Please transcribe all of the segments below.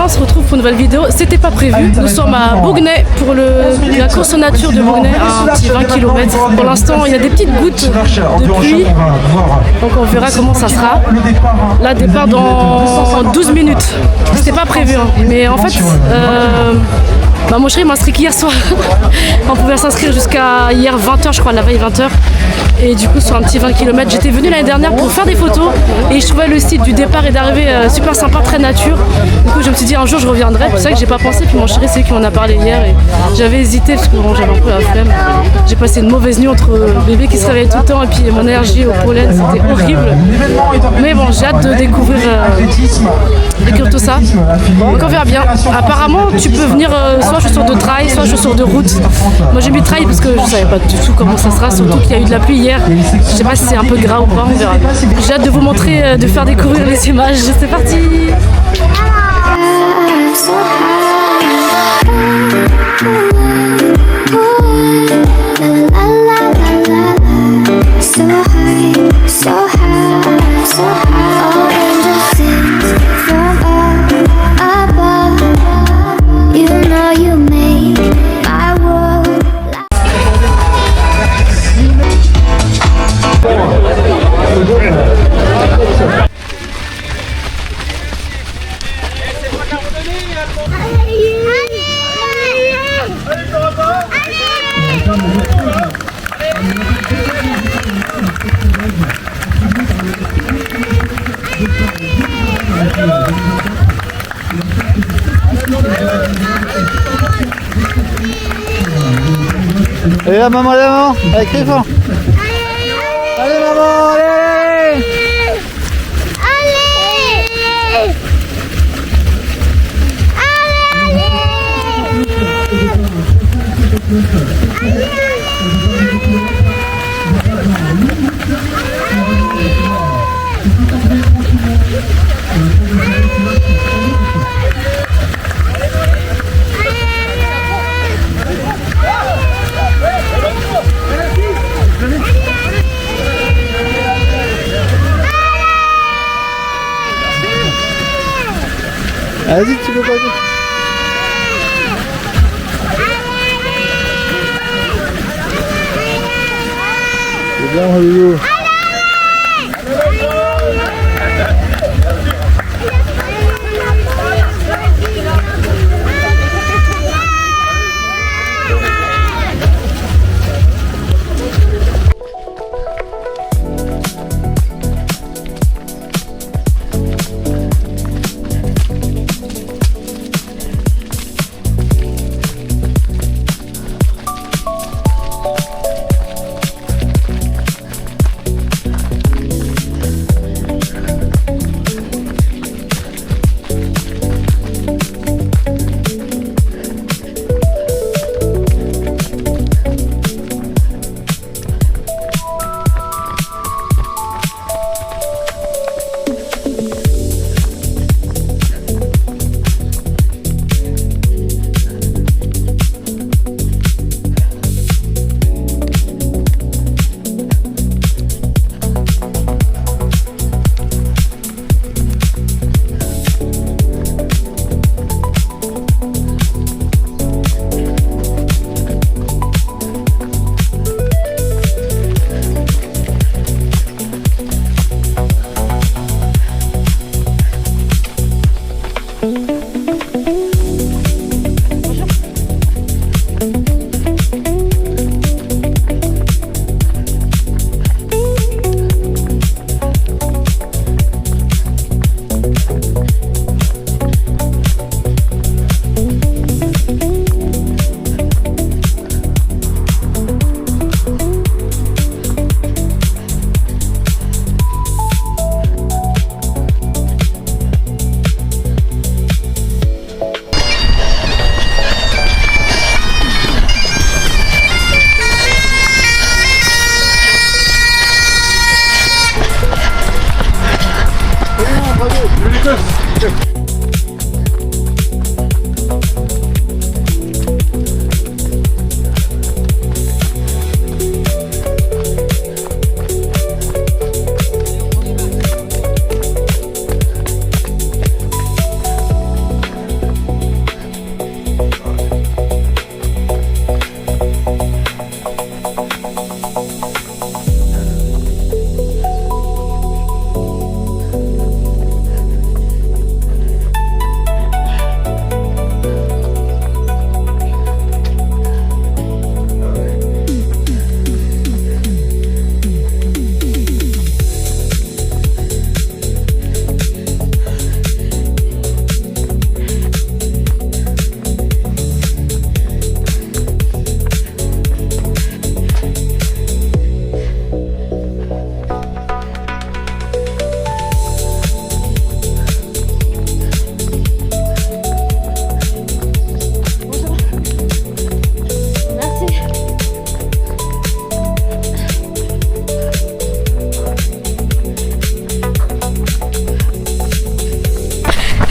on se retrouve pour une nouvelle vidéo. C'était pas prévu. Nous sommes à Bougnay pour la course nature de Bougnay, à un petit 20 km. Pour l'instant, il y a des petites gouttes de pluie. Donc on verra comment ça sera. Là, départ dans 12 minutes. C'était pas prévu, hein. Mais en fait, mon chéri m'a inscrit qu'hier soir. On pouvait s'inscrire jusqu'à hier 20h, je crois, la veille 20h. Et du coup, sur un petit 20 km, j'étais venue l'année dernière pour faire des photos et je trouvais le site du départ et d'arrivée super sympa, très nature. Du coup, je me suis dit un jour je reviendrai. C'est vrai que j'ai pas pensé. Puis mon chéri, c'est lui qui m'en a parlé hier et j'avais hésité parce que bon, j'avais un peu la flemme. J'ai passé une mauvaise nuit entre bébé qui se réveillait tout le temps et puis mon allergie au pollen, c'était horrible. Mais bon, j'ai hâte de découvrir tout ça. Donc on verra bien. Apparemment, tu peux venir soit chaussures de trail, soit chaussures de route. Moi, j'ai mis trail parce que je savais pas du tout comment ça sera, surtout qu'il y a eu de la pluie hier. Je sais pas si c'est un peu gras ou pas, on verra. J'ai hâte de vous montrer, de faire découvrir les images. C'est parti! Allez la maman, avec les enfants. Allez maman, allez. Vas-y, tu peux pas dire. C'est bien, Hollywood.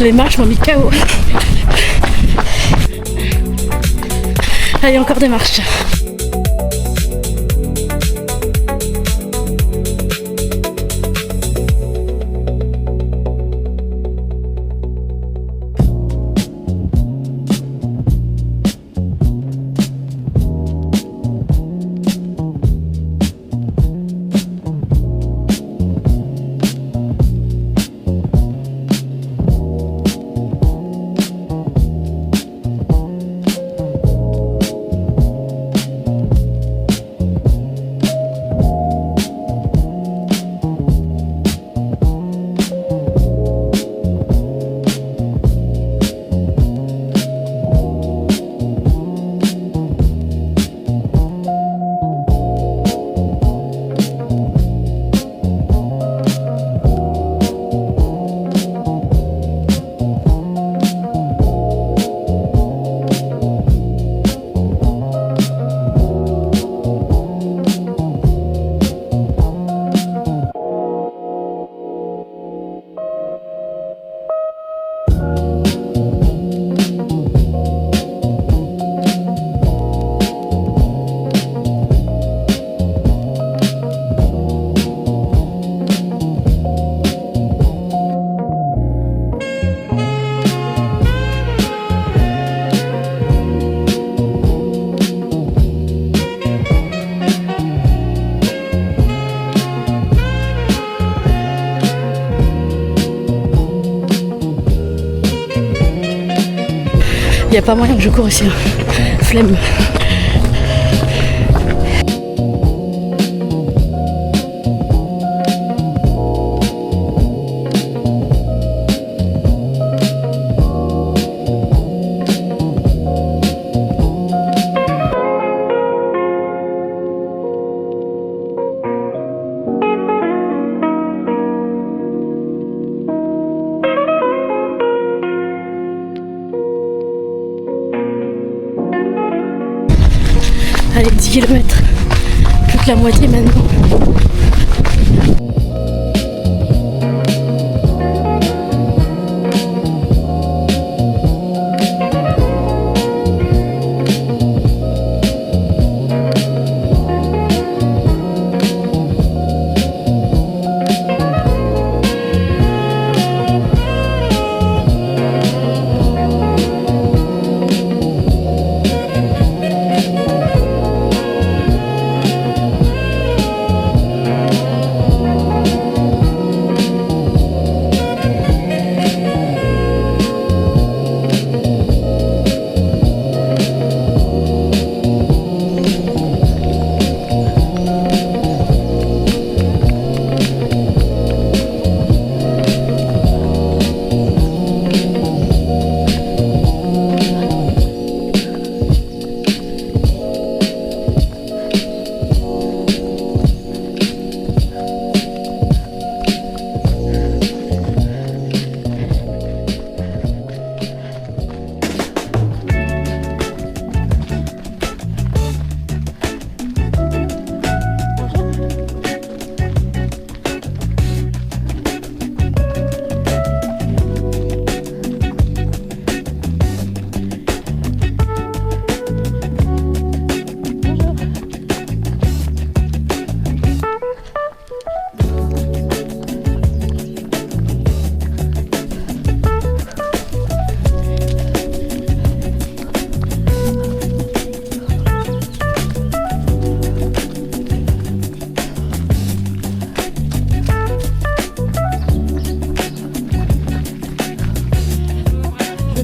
Les marches m'ont mis KO. Allez, encore des marches. Il n'y a pas moyen que je cours ici. Flemme. Allez, 10 km. Plus que la moitié maintenant.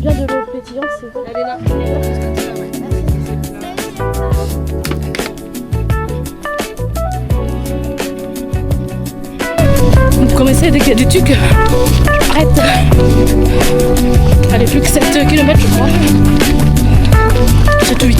Bien de l'eau pétillante, c'est bon. Elle est là. Vous commencez dès qu'il y a du tuc. Arrête. Allez, plus que 7 km je crois. 7 ou 8.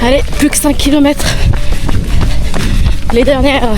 Allez, plus que 5 km. Les dernières.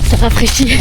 Ça rafraîchit.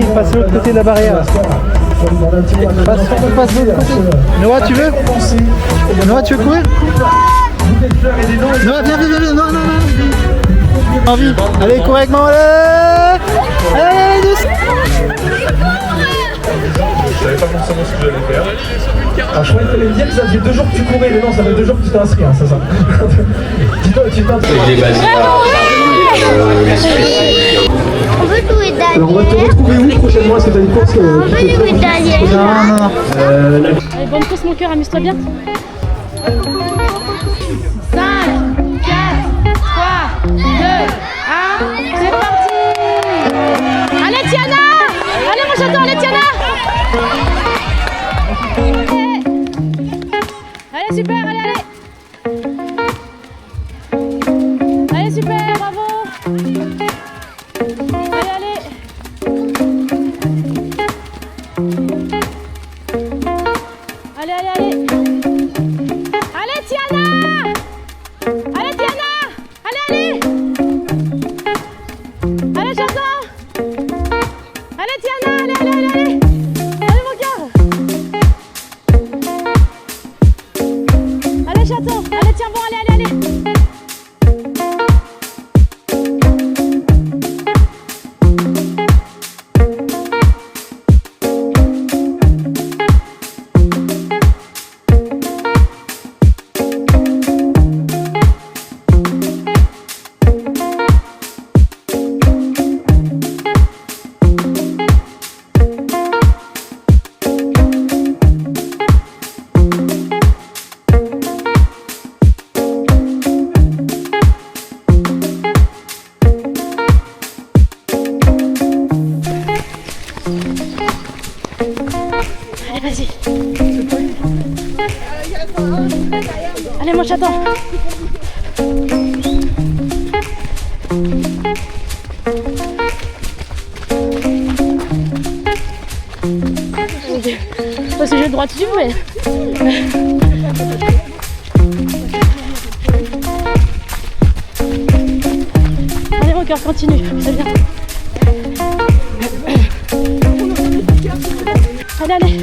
passe de l'autre côté de la barrière. On passe de l'autre côté. Noah, tu veux? Noah, tu veux courir? Noah, viens, non. Envie. Allez, cours avec moi, allez, douce. Je savais pas forcément ce que j'allais faire. Alors, je croyais que tu allais me dire que ça faisait 2 jours que tu courais, mais non, ça fait 2 jours que tu t'es inscrit, hein, c'est ça. Tu t'es inscrit. On veut jouer Daniel. Alors, on va te retrouver où prochainement? Est-ce que tu as une course On veut jouer Daniel. Non. Allez, bonne course mon cœur, amuse-toi bien. 5, 4, 3, 2, 1, c'est parti. Allez Tiana. Allez mon chaton, allez Tiana. Allez super, allez. Allez super, bravo. Allez. Allez. Allez Tiana. Allez Tiana. Allez. Allez chaton. Allez Tiana, allez. Allez mon cœur. Allez chaton, allez tiens bon, allez. Allez, vas-y. Allez, mon chaton. Parce que j'ai le droit de suivre, mais... Allez, mon cœur, continue. C'est bien. Allez.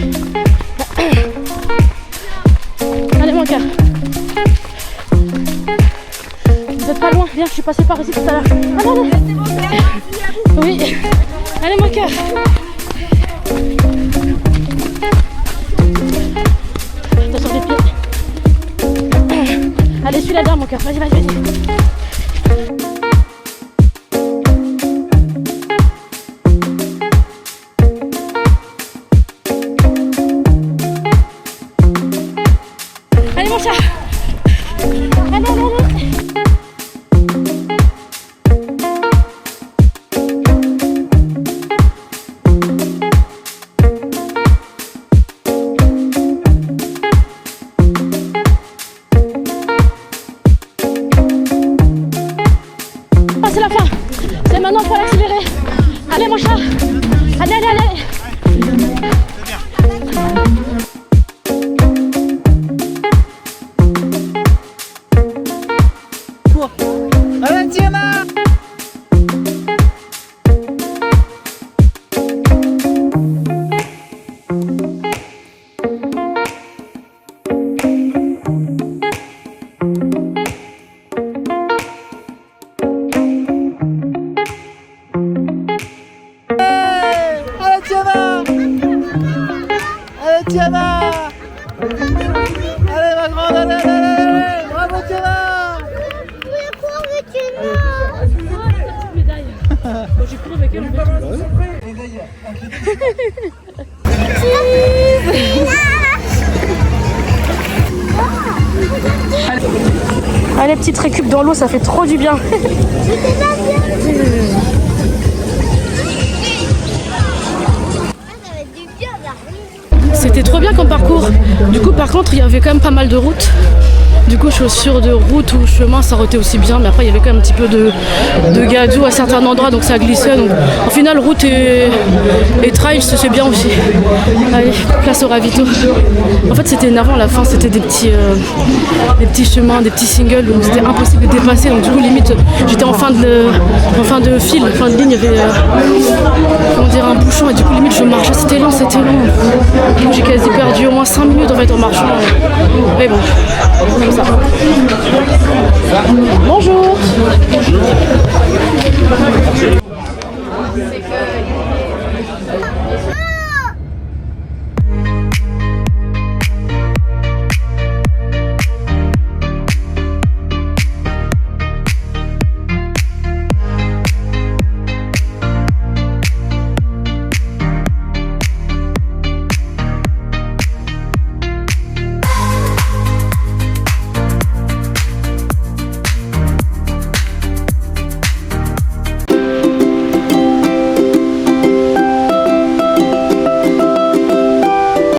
Allez mon cœur. Vous êtes pas loin, viens, je suis passée par ici tout à l'heure. Allez. Oui. Allez mon cœur. Attention les pieds. Allez, suis là-dedans mon cœur. Vas-y. Allez mon chat. Allez. Ah, c'est la fin. C'est maintenant pour accélérer. Allez mon chat. Allez. Allez, Tiana. Tiana. Allez ma grande, allez. Bravo Tiana. J'ai couru avec elle, Allez, petite récup dans l'eau, ça fait trop du bien. C'était trop bien comme parcours. Du coup, par contre, il y avait quand même pas mal de routes. Du coup, chaussures de route ou chemin, ça aurait été aussi bien. Mais après, il y avait quand même un petit peu de gadou à certains endroits, donc ça glissait. Donc, au final, route et trail, c'est bien aussi. Allez, place au ravito. En fait, c'était énervant à la fin. C'était des petits chemins, des petits singles. Donc, c'était impossible de dépasser. Donc, du coup, limite, j'étais en fin de fil, en fin de ligne. Il y avait un bouchon et du coup, je marchais, c'était long. J'ai quasi perdu au moins 5 minutes en fait en marchant. Mais bon, comme ça. Bonjour.